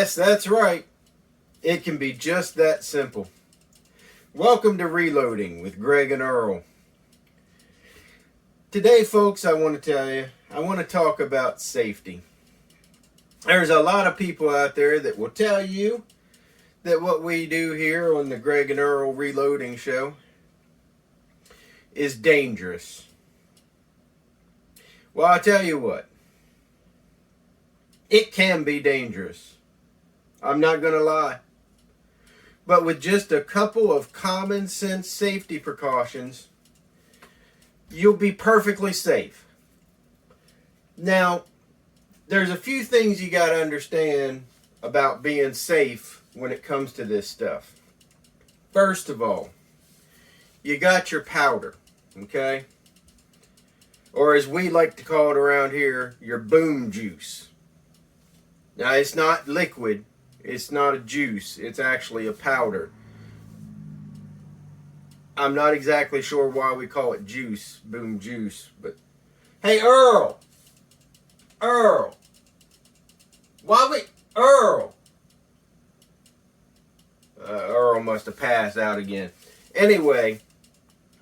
Yes, that's right. It can be just that simple. Welcome to Reloading with Greg and Earl. Today, folks, I want to talk about safety. There's a lot of people out there that will tell you that what we do here on the Greg and Earl Reloading show is dangerous. Well, I'll tell you what. It can be dangerous. I'm not going to lie. But with just a couple of common sense safety precautions, you'll be perfectly safe. Now, there's a few things you got to understand about being safe when it comes to this stuff. First of all, you got your powder, okay? Or as we like to call it around here, your boom juice. Now, it's not liquid. It's not a juice. It's actually a powder. I'm not exactly sure why we call it juice, boom juice, but hey, Earl! Earl! Earl! Earl must have passed out again. Anyway,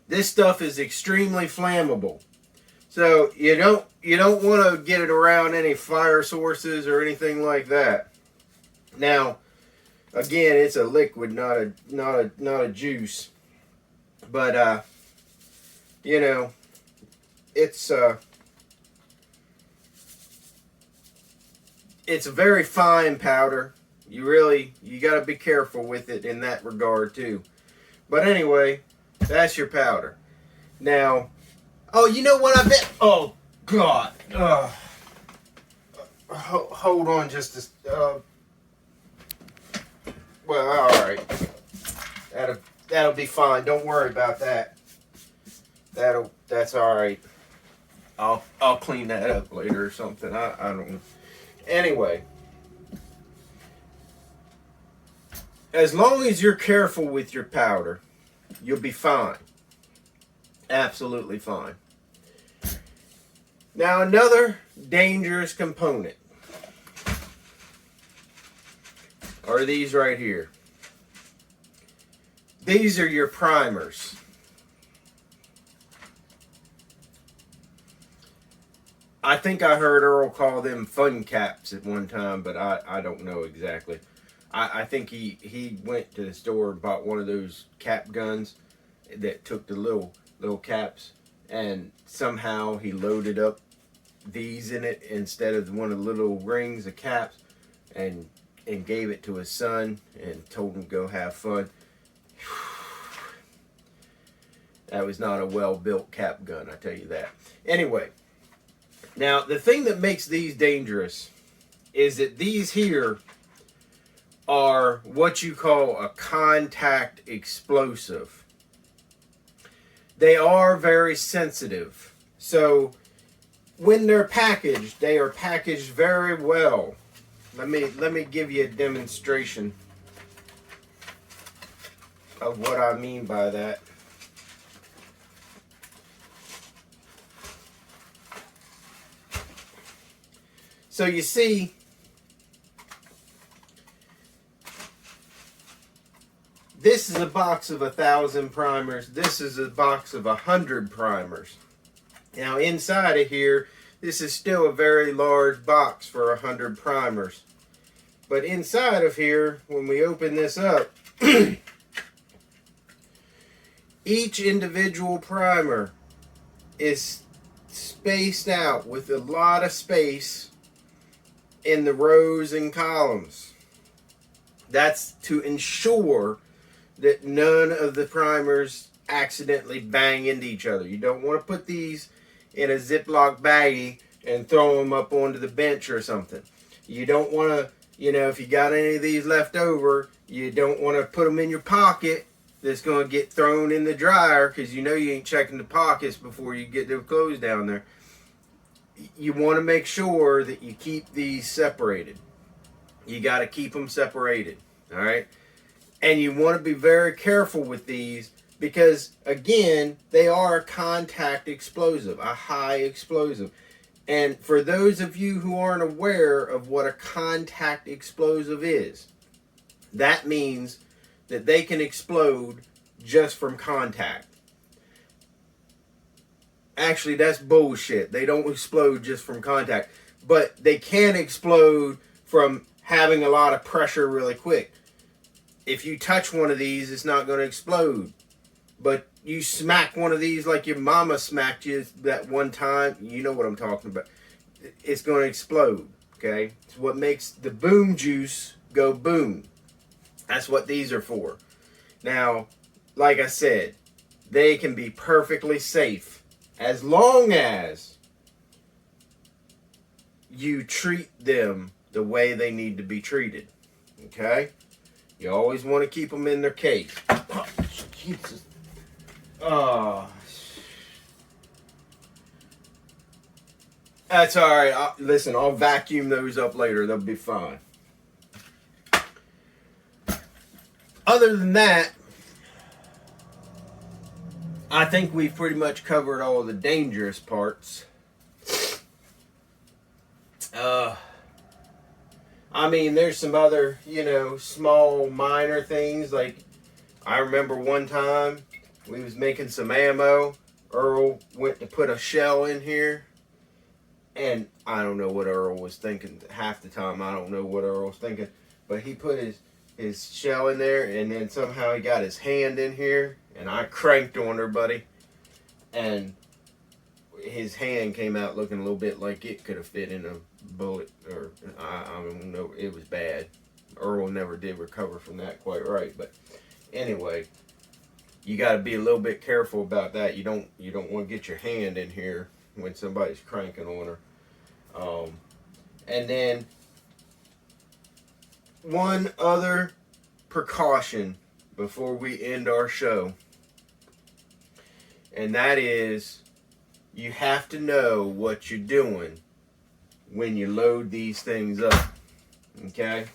this stuff is extremely flammable. So you don't want to get it around any fire sources or anything like that. Now, again, it's a liquid, not a juice. But it's a very fine powder. You got to be careful with it in that regard too. But anyway, that's your powder. Now, oh, you know what I bet? Oh God! Hold on, just a. Well, all right. That'll be fine. Don't worry about that. That's all right. I'll clean that up later or something. I don't know. Anyway, as long as you're careful with your powder, you'll be fine. Absolutely fine. Now, another dangerous component are these right here. These are your primers. I think I heard Earl call them fun caps at one time, but I don't know exactly. I think he went to the store and bought one of those cap guns that took the little caps, and somehow he loaded up these in it instead of one of the little rings of caps, and gave it to his son and told him to go have fun. That was not a well-built cap gun, I tell you that. Anyway, now the thing that makes these dangerous is that these here are what you call a contact explosive. They are very sensitive. So when they're packaged, they are packaged very well. Let me give you a demonstration of what I mean by that. So you see, this is a box of 1,000 primers. This is a box of 100 primers. Now inside of here, this is still a very large box for 100 primers. But inside of here, when we open this up, each individual primer is spaced out with a lot of space in the rows and columns. That's to ensure that none of the primers accidentally bang into each other. You don't want to put these in a Ziploc baggie and throw them up onto the bench or something. You don't want to, if you got any of these left over, you don't want to put them in your pocket that's going to get thrown in the dryer, because you ain't checking the pockets before you get the clothes down there. You want to make sure that you keep these separated. You got to keep them separated, all right? And you want to be very careful with these because, again, they are a contact explosive, a high explosive. And for those of you who aren't aware of what a contact explosive is, that means that they can explode just from contact. Actually, that's bullshit. They don't explode just from contact. But they can explode from having a lot of pressure really quick. If you touch one of these, it's not going to explode. But you smack one of these like your mama smacked you that one time, you know what I'm talking about. It's going to explode, okay? It's what makes the boom juice go boom. That's what these are for. Now, like I said, they can be perfectly safe as long as you treat them the way they need to be treated, okay? You always want to keep them in their case. Oh, Jesus. Oh. That's all right. Listen, I'll vacuum those up later. They'll be fine. Other than that, I think we've pretty much covered all the dangerous parts. I mean, there's some other, small, minor things. Like, I remember one time we was making some ammo. Earl went to put a shell in here. And I don't know what Earl was thinking. Half the time, I don't know what Earl was thinking. But he put his shell in there, and then somehow he got his hand in here. And I cranked on her, buddy. And his hand came out looking a little bit like it could have fit in a bullet. Or, I don't know. It was bad. Earl never did recover from that quite right. But anyway, you got to be a little bit careful about that. You don't want to get your hand in here when somebody's cranking on her. And then one other precaution before we end our show, and that is you have to know what you're doing when you load these things up. Okay?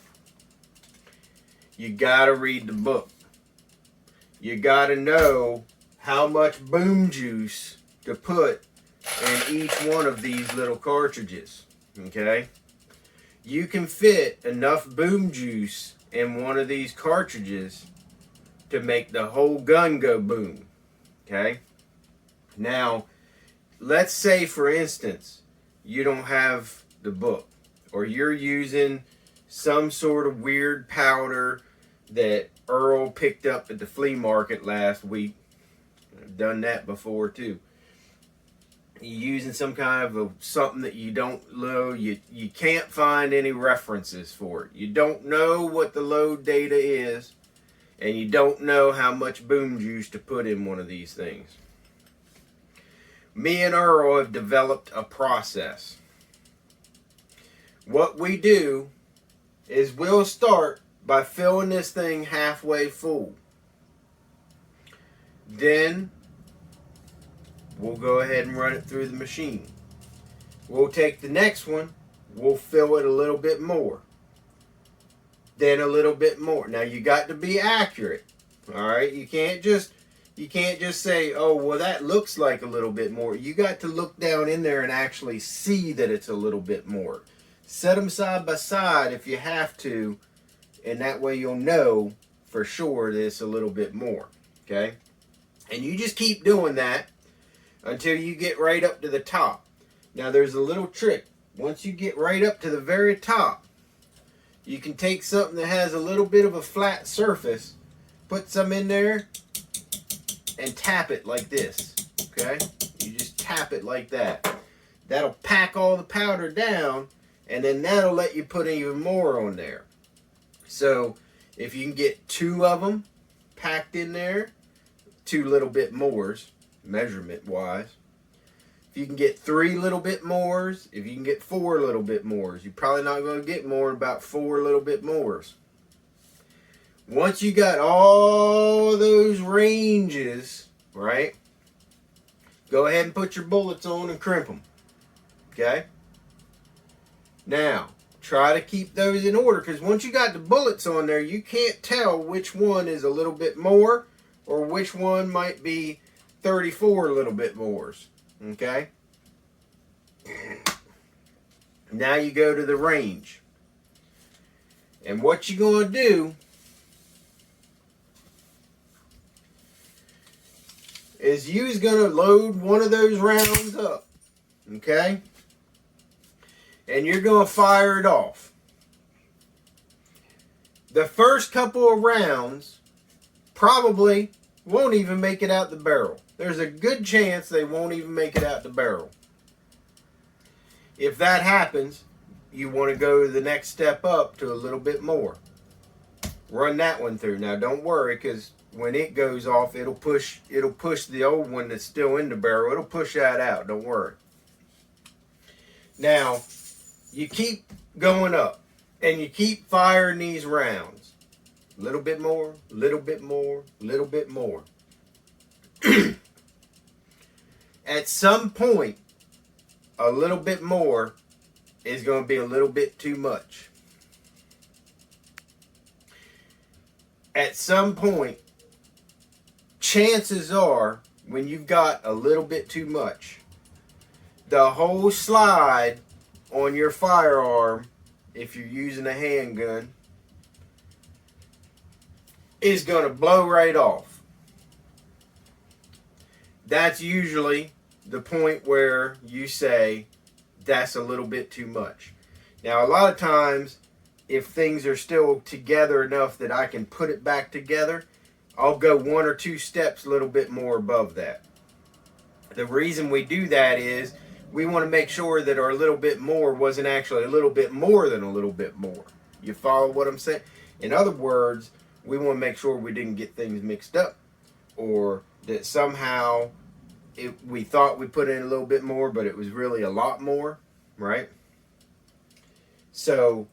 You gotta read the book. You gotta know how much boom juice to put in each one of these little cartridges. Okay? You can fit enough boom juice in one of these cartridges to make the whole gun go boom. Okay? Now, let's say, for instance, you don't have the book, or you're using some sort of weird powder that Earl picked up at the flea market last week. I've done that before too. You're using some kind of something that you don't know, you can't find any references for it. You don't know what the load data is, and you don't know how much boom juice to put in one of these things. Me and Earl have developed a process. What we do is we'll start by filling this thing halfway full. Then we'll go ahead and run it through the machine. We'll take the next one, we'll fill it a little bit more. Then a little bit more. Now you got to be accurate. Alright? You can't just say, oh, well, that looks like a little bit more. You got to look down in there and actually see that it's a little bit more. Set them side by side if you have to, and that way you'll know for sure that it's a little bit more. Okay? And you just keep doing that until you get right up to the top. Now, there's a little trick. Once you get right up to the very top, you can take something that has a little bit of a flat surface, put some in there, and tap it like this. Okay? You just tap it like that. That'll pack all the powder down, and then that'll let you put even more on there. So, if you can get 2 of them packed in there, 2 little bit mores, measurement wise. If you can get 3 little bit mores, if you can get 4 little bit mores, you're probably not going to get more than about 4 little bit mores. Once you got all those ranges, right, go ahead and put your bullets on and crimp them. Okay? Now, try to keep those in order, because once you got the bullets on there, you can't tell which one is a little bit more or which one might be 34 little bit mores. Okay? Now you go to the range. And what you're going to do is you's going to load one of those rounds up. Okay? And you're going to fire it off. The first couple of rounds probably won't even make it out the barrel. There's a good chance they won't even make it out the barrel. If that happens, you want to go to the next step up to a little bit more. Run that one through. Now don't worry, because when it goes off, it'll push the old one that's still in the barrel. It'll push that out. Don't worry. Now, you keep going up, and you keep firing these rounds. A little bit more, a little bit more, a little bit more. At some point, a little bit more is going to be a little bit too much. At some point, chances are, when you've got a little bit too much, the whole slide on your firearm, if you're using a handgun, is going to blow right off. That's usually the point where you say, that's a little bit too much. Now, a lot of times, if things are still together enough that I can put it back together, I'll go one or two steps a little bit more above that. The reason we do that is we want to make sure that our little bit more wasn't actually a little bit more than a little bit more. You follow what I'm saying? In other words, we want to make sure we didn't get things mixed up, or that somehow we thought we put in a little bit more, but it was really a lot more, right? So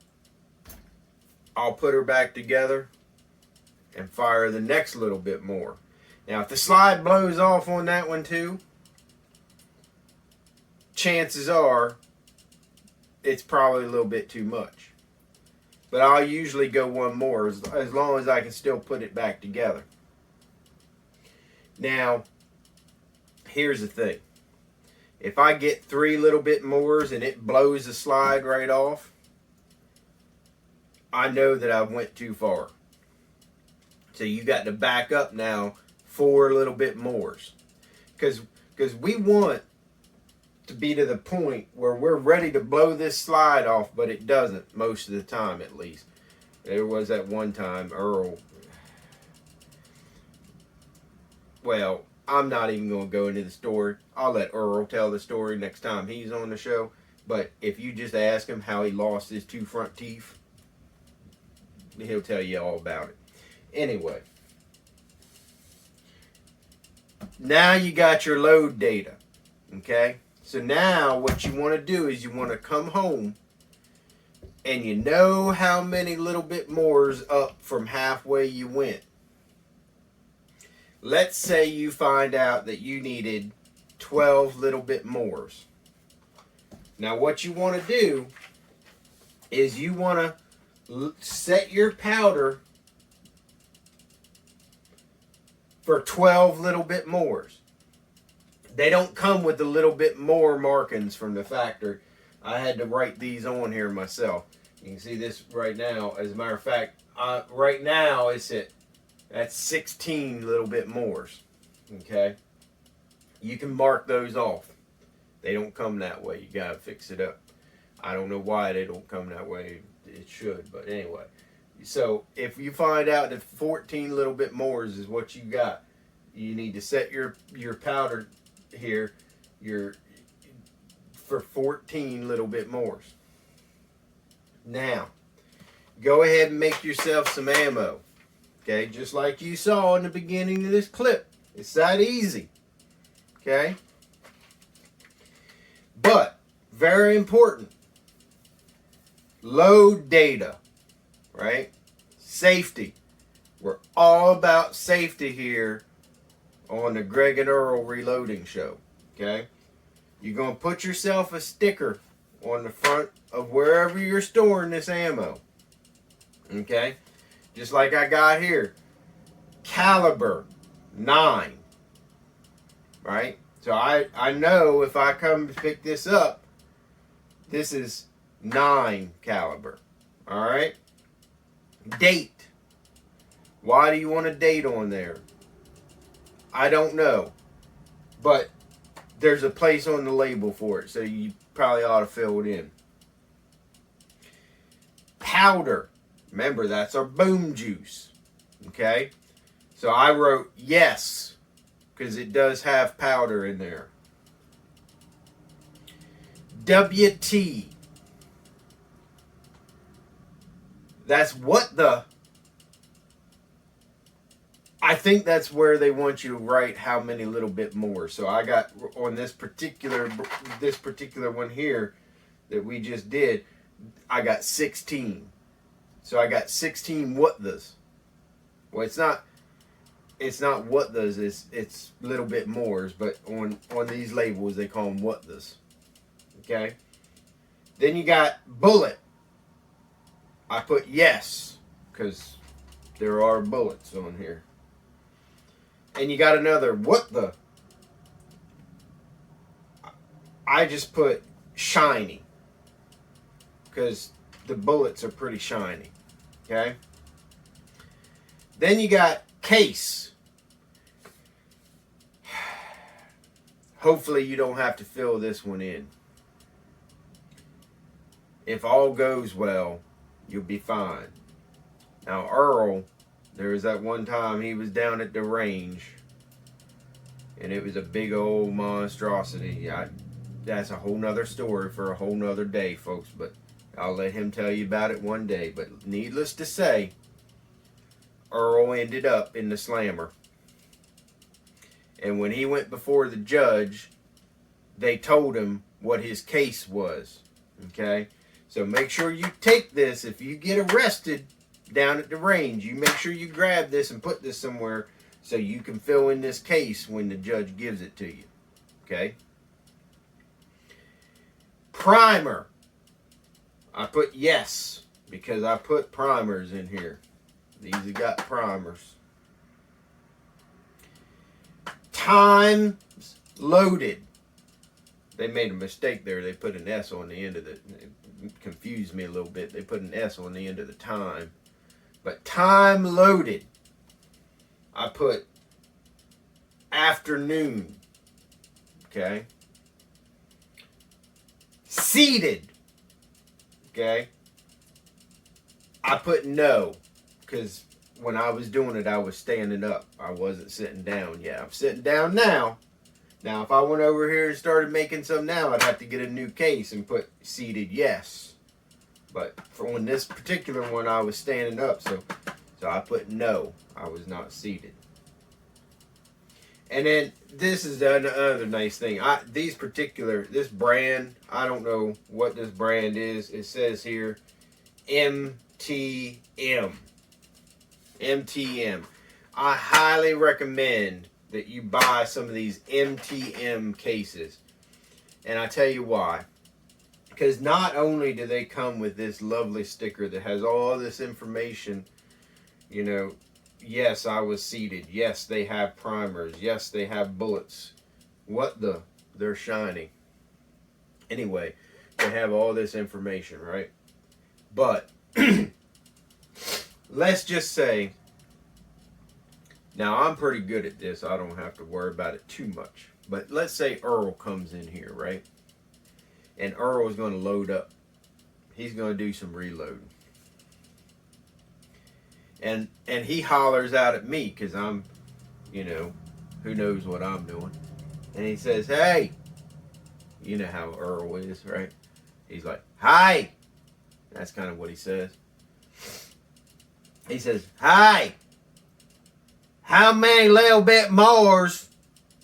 I'll put her back together and fire the next little bit more. Now, if the slide blows off on that one too, chances are it's probably a little bit too much. But I'll usually go one more as long as I can still put it back together. Now, here's the thing. If I get 3 little bit mores and it blows the slide right off, I know that I went too far. So you got to back up now 4 little bit mores. Because we want to be to the point where we're ready to blow this slide off, but it doesn't most of the time, at least. There was that one time, Earl. Well, I'm not even going to go into the story. I'll let Earl tell the story next time he's on the show. But if you just ask him how he lost his 2 front teeth, he'll tell you all about it. Anyway, now you got your load data, okay? So now what you want to do is you want to come home and you know how many little bit more's up from halfway you went. Let's say you find out that you needed 12 little bit mores. Now what you want to do is you want to set your powder for 12 little bit mores. They don't come with the little bit more markings from the factory. I had to write these on here myself. You can see this right now. As a matter of fact, right now it's that's 16 little bit mores. Okay? You can mark those off. They don't come that way. You gotta fix it up. I don't know why they don't come that way. It should, but anyway. So if you find out that 14 little bit mores is what you got, you need to set your powder here for 14 little bit mores. Now, go ahead and make yourself some ammo. Okay, just like you saw in the beginning of this clip. It's that easy. Okay? But, very important, load data, right? Safety. We're all about safety here on the Greg and Earl Reloading Show, okay? You're going to put yourself a sticker on the front of wherever you're storing this ammo, okay? Just like I got here, caliber 9, right? So I know if I come to pick this up, this is .9 caliber. All right. Date. Why do you want a date on there? I don't know, but there's a place on the label for it, so you probably ought to fill it in. Powder. Remember, that's our boom juice. Okay? So I wrote yes, because it does have powder in there. WT. That's what the... I think that's where they want you to write how many little bit more. So I got on this particular one here that we just did, I got 16. So I got 16 what this. Well, it's not what this, it's little bit mores, but on these labels they call them what this. Okay? Then you got bullet. I put yes because there are bullets on here. And you got another what the. I just put shiny because the bullets are pretty shiny. Okay. Then you got case. Hopefully you don't have to fill this one in. If all goes well, you'll be fine. Now Earl, there was that one time he was down at the range and it was a big old monstrosity. That's a whole nother story for a whole nother day, folks, but I'll let him tell you about it one day. But needless to say, Earl ended up in the slammer. And when he went before the judge, they told him what his case was. Okay? So make sure you take this. If you get arrested down at the range, you make sure you grab this and put this somewhere so you can fill in this case when the judge gives it to you. Okay? Primer. I put yes because I put primers in here. These have got primers. Times loaded. They made a mistake there. They put an S on the end of it. It confused me a little bit. They put an S on the end of the time. But time loaded, I put afternoon. Okay. Seated. Okay. I put no because when I was doing it, I was standing up. I wasn't sitting down. Yeah, I'm sitting down now. Now, if I went over here and started making some now, I'd have to get a new case and put seated yes. But for on this particular one, I was standing up, so I put no. I was not seated. And then this is another nice thing. This brand, I don't know what this brand is. It says here MTM. MTM. I highly recommend that you buy some of these MTM cases. And I tell you why. Because not only do they come with this lovely sticker that has all this information, you know, yes, I was seated. Yes, they have primers. Yes, they have bullets. What the? They're shiny. Anyway, they have all this information, right? But let's just say, now I'm pretty good at this. I don't have to worry about it too much. But let's say Earl comes in here, right? And Earl is going to load up. He's going to do some reloading. And he hollers out at me because I'm, you know, who knows what I'm doing. And he says, hey. You know how Earl is, right? He's like, hi. That's kind of what he says. He says, hi. How many little bit mores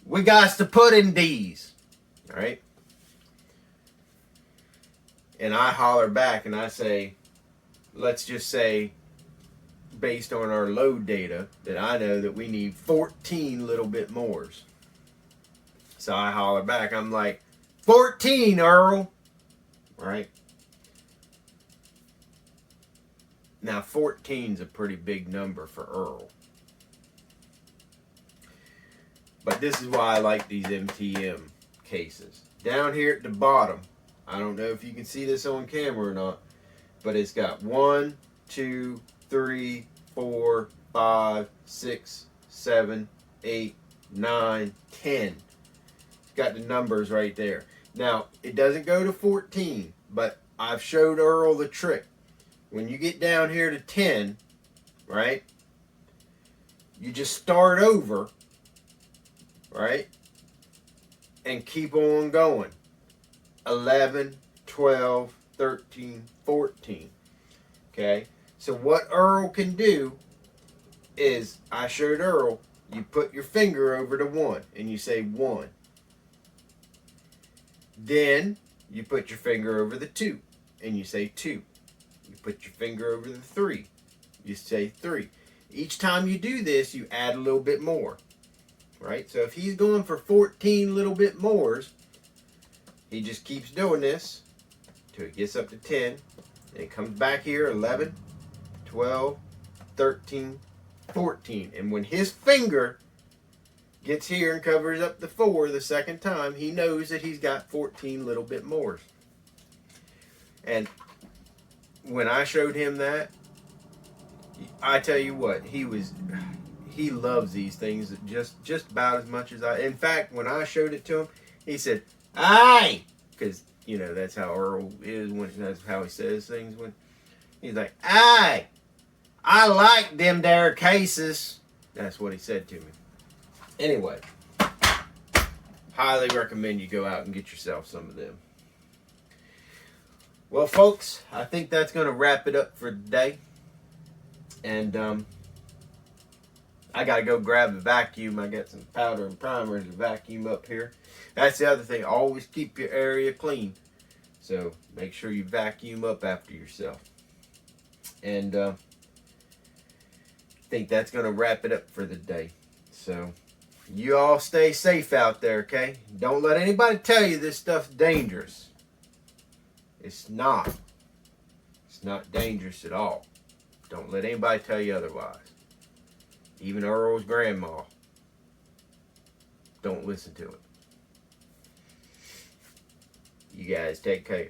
we got to put in these? All right? And I holler back and I say, let's just say, based on our load data, that I know that we need 14 little bit mores. So I holler back. I'm like, 14, Earl. All right? Now, 14 is a pretty big number for Earl. But this is why I like these MTM cases. Down here at the bottom, I don't know if you can see this on camera or not, but it's got 1, 2, 3, 4, 5, 6, 7, 8, 9, 10. It's got the numbers right there. Now, it doesn't go to 14, but I've showed Earl the trick. When you get down here to 10, right, you just start over, right, and keep on going. 11, 12, 13, 14. Okay, so what Earl can do is, I showed Earl, you put your finger over the 1 and you say 1. Then you put your finger over the 2 and you say 2. You put your finger over the 3, you say 3. Each time you do this, you add a little bit more, right? So if he's going for 14 little bit mores, he just keeps doing this till he gets up to 10. And it comes back here, 11, 12, 13, 14. And when his finger gets here and covers up the 4 the second time, he knows that he's got 14 little bit mores. And when I showed him that, I tell you what, he loves these things just about as much as I. In fact, when I showed it to him, he said, "Aye," because you know that's how Earl is, when that's how he says things. When he's like, "Aye, I like them there cases." That's what he said to me. Anyway, highly recommend you go out and get yourself some of them. Well, folks, I think that's going to wrap it up for today. And I got to go grab a vacuum. I got some powder and primers to vacuum up here. That's the other thing. Always keep your area clean. So make sure you vacuum up after yourself. And I think that's going to wrap it up for the day. So you all stay safe out there, okay? Don't let anybody tell you this stuff's dangerous. It's not. It's not dangerous at all. Don't let anybody tell you otherwise. Even Earl's grandma. Don't listen to it. You guys take care.